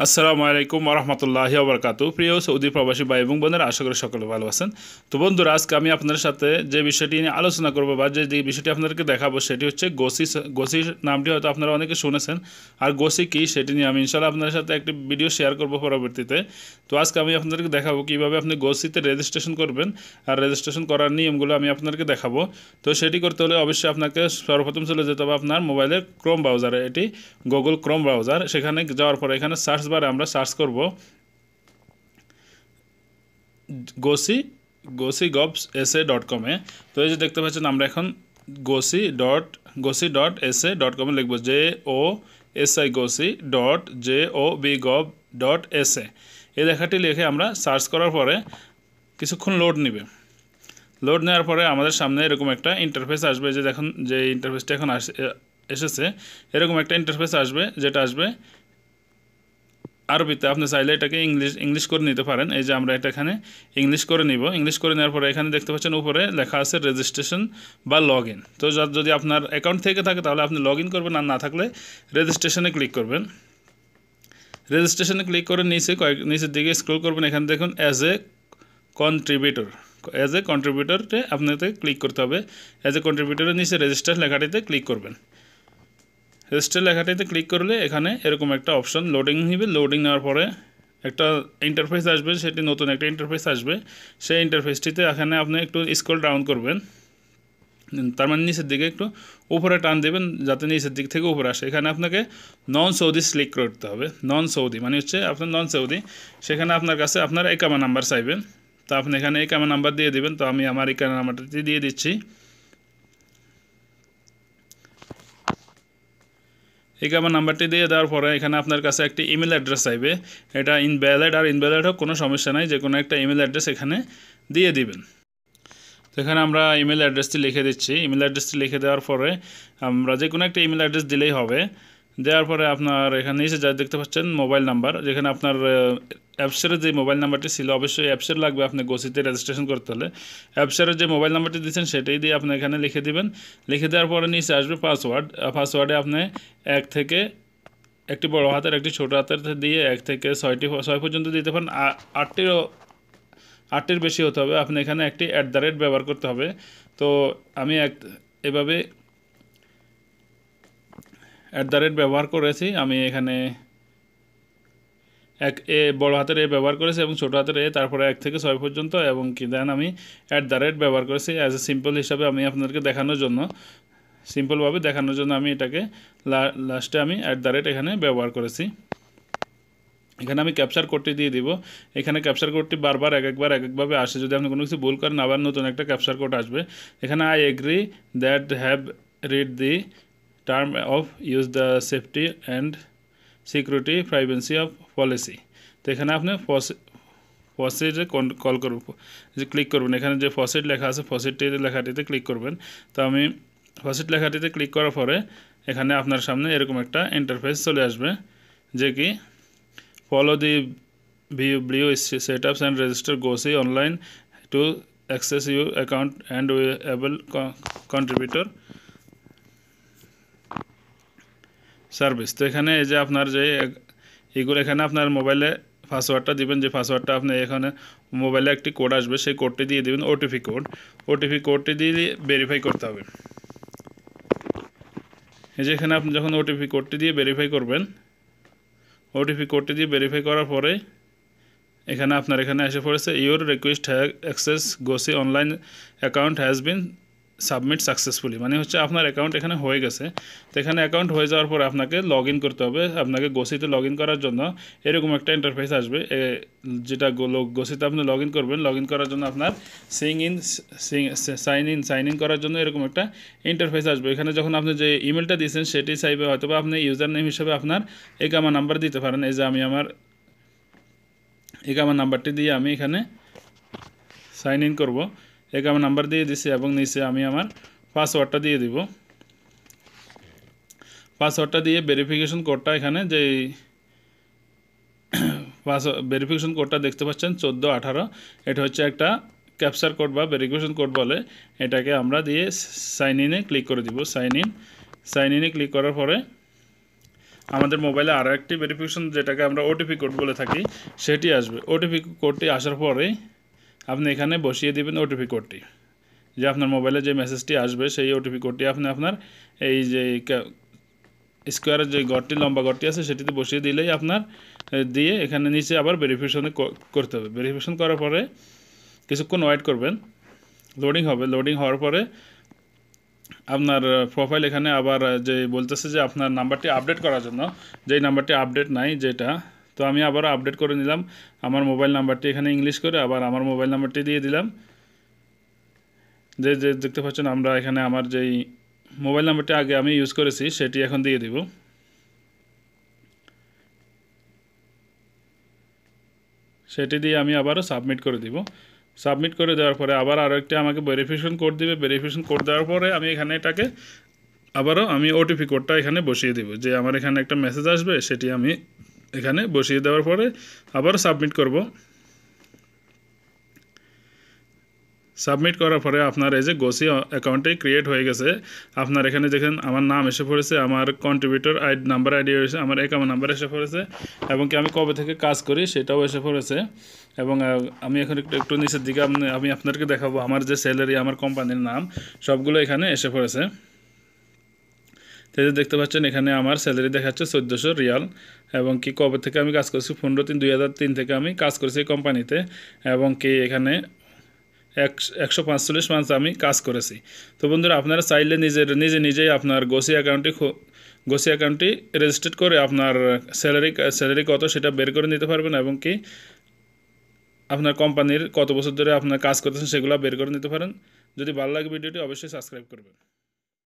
আসসালামু আলাইকুম ওরহমতুল্লাহি ওবরকাতু। প্রিয় সৌদি প্রবাসী ভাই এবং বোনেরা, আশা করি সকলে ভালো আছেন। তো বন্ধুরা, আজকে আমি আপনাদের সাথে যে বিষয়টি নিয়ে আলোচনা করবো বা যে বিষয়টি আপনাদেরকে দেখাবো সেটি হচ্ছে গোসি। গোসি নামটি হয়তো আপনারা অনেকে শুনেছেন, আর গোসি কী সেটি নিয়ে আমি ইনশাআল্লাহ আপনাদের সাথে একটি ভিডিও শেয়ার করবো পরবর্তীতে। তো আজকে আমি আপনাদেরকে দেখাবো কীভাবে আপনি গোসিতে রেজিস্ট্রেশন করবেন, আর রেজিস্ট্রেশন করার নিয়মগুলো আমি আপনাদেরকে দেখাবো। তো সেটি করতে হলে অবশ্যই আপনাকে সর্বপ্রথম চলে যেতে হবে আপনার মোবাইলের ক্রোম ব্রাউজারে। এটি গুগল ক্রোম ব্রাউজার। সেখানে যাওয়ার পরে এখানে সার্চ বারে আমরা সার্চ করব gosi.gov.sa.com-এ। তো এই যে দেখতে পাচ্ছেন, আমরা এখন gosi.sa.com-এ লিখব gosi.gov.sa। এই লেখাটি লিখে আমরা সার্চ করার পরে কিছুক্ষণ লোড নেবে। লোড নেওয়ার পরে আমাদের সামনে এরকম একটা ইন্টারফেস আসবে। যে দেখুন, যে ইন্টারফেসটা এখন এসেছে, এরকম একটা ইন্টারফেস আসবে, যেটা আসবে আরবিতে। আপনি চাইলে এটাকে ইংলিশ করে নিতে পারেন। এই যে আমরা এটা এখানে ইংলিশ করে নিব। ইংলিশ করে নেওয়ার পরে এখানে দেখতে পাচ্ছেন উপরে লেখা আছে রেজিস্ট্রেশন বা লগ ইন। তো যদি আপনার অ্যাকাউন্ট থেকে থাকে তাহলে আপনি লগ ইন করবেন, আর না থাকলে রেজিস্ট্রেশনে ক্লিক করবেন। রেজিস্ট্রেশনে ক্লিক করে নিচের দিকে স্ক্রল করবেন। এখানে দেখুন অ্যাজ এ কন্ট্রিবিউটরে আপনাকে ক্লিক করতে হবে। অ্যাজ এ কন্ট্রিবিউটরের নিচে রেজিস্টার লেখাটিতে ক্লিক করবেন। রেজিস্টার লেখাটিতে ক্লিক করলে এখানে এরকম একটা অপশন লোডিং নেবে। লোডিং নেওয়ার পরে একটা ইন্টারফেস আসবে, সেটি নতুন একটা ইন্টারফেস আসবে। সেই ইন্টারফেসটিতে এখানে আপনি একটু স্ক্রল ডাউন করবেন, তার মানে নিচের দিকে একটু উপরে টান দেবেন যাতে নিচের দিক থেকে উপরে আসে। এখানে আপনাকে নন সৌদি সিলেক্ট করতে হবে। নন সৌদি মানে হচ্ছে আপনার নন সৌদি। সেখানে আপনার কাছে আপনার একামা নাম্বার চাইবেন। তো আপনি এখানে একামা নাম্বার দিয়ে দিবেন। তো আমি আমার একামা নাম্বারটি দিয়ে দিচ্ছি। একামা নাম্বারটি দিয়ে দেওয়ার পরে এখানে আপনার কাছে একটি ইমেল অ্যাড্রেস চাইবে। এটা ইনভ্যালিড আর ইনভ্যালিড হোক কোনো সমস্যা নাই, যে কোনো একটা ইমেল অ্যাড্রেস এখানে দিয়ে দিবেন। তো এখানে আমরা ইমেল অ্যাড্রেসটি লিখে দিচ্ছি। ইমেল অ্যাড্রেসটি লিখে দেওয়ার পরে আমরা যে কোনো একটা ইমেল অ্যাড্রেস দিলেই হবে। দেওয়ার পরে আপনার এখানে নিচে যা দেখতে পাচ্ছেন মোবাইল নাম্বার, যেখানে আপনার অ্যাপসের যে মোবাইল নাম্বারটি ছিল, অবশ্যই অ্যাপসের লাগবে আপনি গোসিতে রেজিস্ট্রেশন করতে হলে। অ্যাপসের যে মোবাইল নাম্বারটি দিচ্ছেন সেটাই দিয়ে আপনি এখানে লিখে দিবেন। লিখে দেওয়ার পরে নিচে আসবে পাসওয়ার্ডে আপনি 1 থেকে একটি বড় হাতের একটি ছোটো হাতের দিয়ে 1 থেকে 6 পর্যন্ত দিতে পারেন। 8টির বেশি হতে হবে। আপনি এখানে একটি @ ব্যবহার করতে হবে। তো আমি এভাবে @ ব্যবহার করেছি। আমি এখানে বড় হাতের এ ব্যবহার করেছি এবং ছোটো হাতের এ, তারপরে 1 থেকে 6 পর্যন্ত, এবং দেন আমি @ ব্যবহার করেছি অ্যাজ এ সিম্পল হিসাবে। আমি আপনাদেরকে সিম্পলভাবে দেখানোর জন্য আমি এটাকে লাস্টে আমি @ এখানে ব্যবহার করেছি। এখানে আমি ক্যাপচার কোডটি দিয়ে দিব। এখানে ক্যাপচার কোডটি বারবার একভাবে আসে। যদি আপনি কোনো কিছু ভুল করেন আবার নতুন একটা ক্যাপচার কোড আসবে। এখানে I agree that have read the term of use the safety and security privacy of policy. তো এখানে আপনি ফসিটে ক্লিক করবেন। এখানে যে ফসিট লেখা আছে লেখাটিতে ক্লিক করবেন। তো আমি ফসিট লেখাটিতে ক্লিক করার পরে এখানে আপনার সামনে এরকম একটা ইন্টারফেস চলে আসবে, যে কি follow the below setups and register GOSI online to access your account and able contributor service. তো এখানে এই যে আপনার যে এগুলো, এখানে আপনার মোবাইলে পাসওয়ার্ডটা দিবেন। যে পাসওয়ার্ডটা আপনি এখানে মোবাইলে একটি কোড আসবে, সেই কোডটি দিয়ে দিবেন। ওটিপি কোডটি দিয়ে ভেরিফাই করতে হবে। এই যে এখানে আপনি যখন ওটিপি কোডটি দিয়ে ভেরিফাই করবেন, ওটিপি কোডটি দিয়ে ভেরিফাই করার পরে এখানে আপনার এখানে এসে পড়েছে your request access GOSI online account has been submit successfully, মানে হচ্ছে আপনার অ্যাকাউন্ট এখানে হয়ে গেছে। তো এখানে অ্যাকাউন্ট হয়ে যাওয়ার পর আপনাকে লগ ইন করতে হবে। আপনাকে গোসিতে লগ ইন করার জন্য এরকম একটা ইন্টারফেস আসবে, যেটা গোসিতে আপনি লগ ইন করবেন। লগ ইন করার জন্য আপনার সাইন ইন করার জন্য এরকম একটা ইন্টারফেস আসবে। এখানে যখন আপনি যে ইমেলটা দিয়েছেন সেটি চাইবে, হয়তো বা আপনি ইউজার নেম হিসেবে আপনার একামা নাম্বার দিতে পারেন। এই যে আমি আমার একামা নাম্বারটি দিয়ে আমি এখানে সাইন ইন করব। একামা নাম্বার দিয়ে দিছি এবং নিচে আমি আমার পাসওয়ার্ডটা দিয়ে দিব। পাসওয়ার্ডটা দিয়ে ভেরিফিকেশন কোডটা, এখানে যে ভেরিফিকেশন কোডটা দেখতে পাচ্ছেন 1418, এটা হচ্ছে একটা ক্যাপচার কোড বা ভেরিফিকেশন কোড বলে। এটাকে আমরা দিয়ে সাইন ইনে ক্লিক করে দিব। সাইন ইনে ক্লিক করার পরে আমাদের মোবাইলে আরও একটি ভেরিফিকেশন যেটাকে আমরা ওটিপি কোড বলে থাকি সেটি আসবে। ওটিপি কোডটি আসার পরে আপনি এখানে বসিয়ে দিবেন ওটিপি কোডটি, যে আপনার মোবাইলে যে মেসেজটি আসবে সেই ওটিপি কোডটি আপনি আপনার এই যে স্কোয়ারের যে ঘরটি লম্বা ঘরটি আছে সেটিতে বসিয়ে দিলেই আপনার দিয়ে এখানে নিচে আবার ভেরিফিকেশনে করতে হবে। ভেরিফিকেশন করার পরে কিছুক্ষণ ওয়েট করবেন, লোডিং হবে। লোডিং হওয়ার পরে আপনার প্রোফাইল এখানে আবার যে বলতেছে যে আপনার নাম্বারটি আপডেট করার জন্য, যেই নাম্বারটি আপডেট নাই যেটা, তো আমি আবার আপডেট করে নিলাম আমার মোবাইল নাম্বারটি এখানে ইংলিশ করে আবার আমার মোবাইল নাম্বারটি দিয়ে দিলাম। যে যে দেখতে পাচ্ছেন আমরা এখানে আমার যেই মোবাইল নাম্বারটি আগে আমি ইউজ করেছি সেটি এখন দিয়ে দিব। সেটি দিয়ে আমি আবারও সাবমিট করে দিব। সাবমিট করে দেওয়ার পরে আবার আরও একটি আমাকে ভেরিফিকেশন কোড দিবে। ভেরিফিকেশন কোড দেওয়ার পরে আমি এখানে এটাকে আবারও আমি ওটিপি কোডটা এখানে বসিয়ে দিব, যে আমার এখানে একটা মেসেজ আসবে সেটি আমি এখানে বসিয়ে দেওয়ার পরে আবারও সাবমিট করব। সাবমিট করার পরে আপনার এই যে গোসি অ্যাকাউন্টে ক্রিয়েট হয়ে গেছে। আপনার এখানে দেখেন আমার নাম এসে পড়েছে, আমার কন্ট্রিবিউটর নাম্বার আইডি এসে, আমার অ্যাকাউন্ট নাম্বার এসে পড়েছে, এবং কি আমি কবে থেকে কাজ করি সেটাও এসে পড়েছে। এবং আমি এখন একটু নিচের দিকে আমি আপনাদেরকে দেখাবো আমার যে স্যালারি, আমার কোম্পানির নাম সবগুলো এখানে এসে পড়েছে। তো দেখতে পাচ্ছেন এখানে আমার স্যালারি দেখাচ্ছে 1400 রিয়াল, এবং কি কবে থেকে আমি কাজ করছি 15/3/2003 থেকে আমি কাজ করছি এই কোম্পানিতে, এবং কি এখানে 145 মান্থ আমি কাজ করেছি। তো বন্ধুরা আপনারা চাইলে নিজেই আপনার গোসি অ্যাকাউন্টটি রেজিস্টার করে আপনার স্যালারি কত সেটা বের করে নিতে পারবেন, এবং কি আপনার কোম্পানির কত বছর ধরে আপনার কাজ করতেছেন সেগুলো বের করে নিতে পারেন। যদি ভালো লাগে ভিডিওটি অবশ্যই সাবস্ক্রাইব করবেন।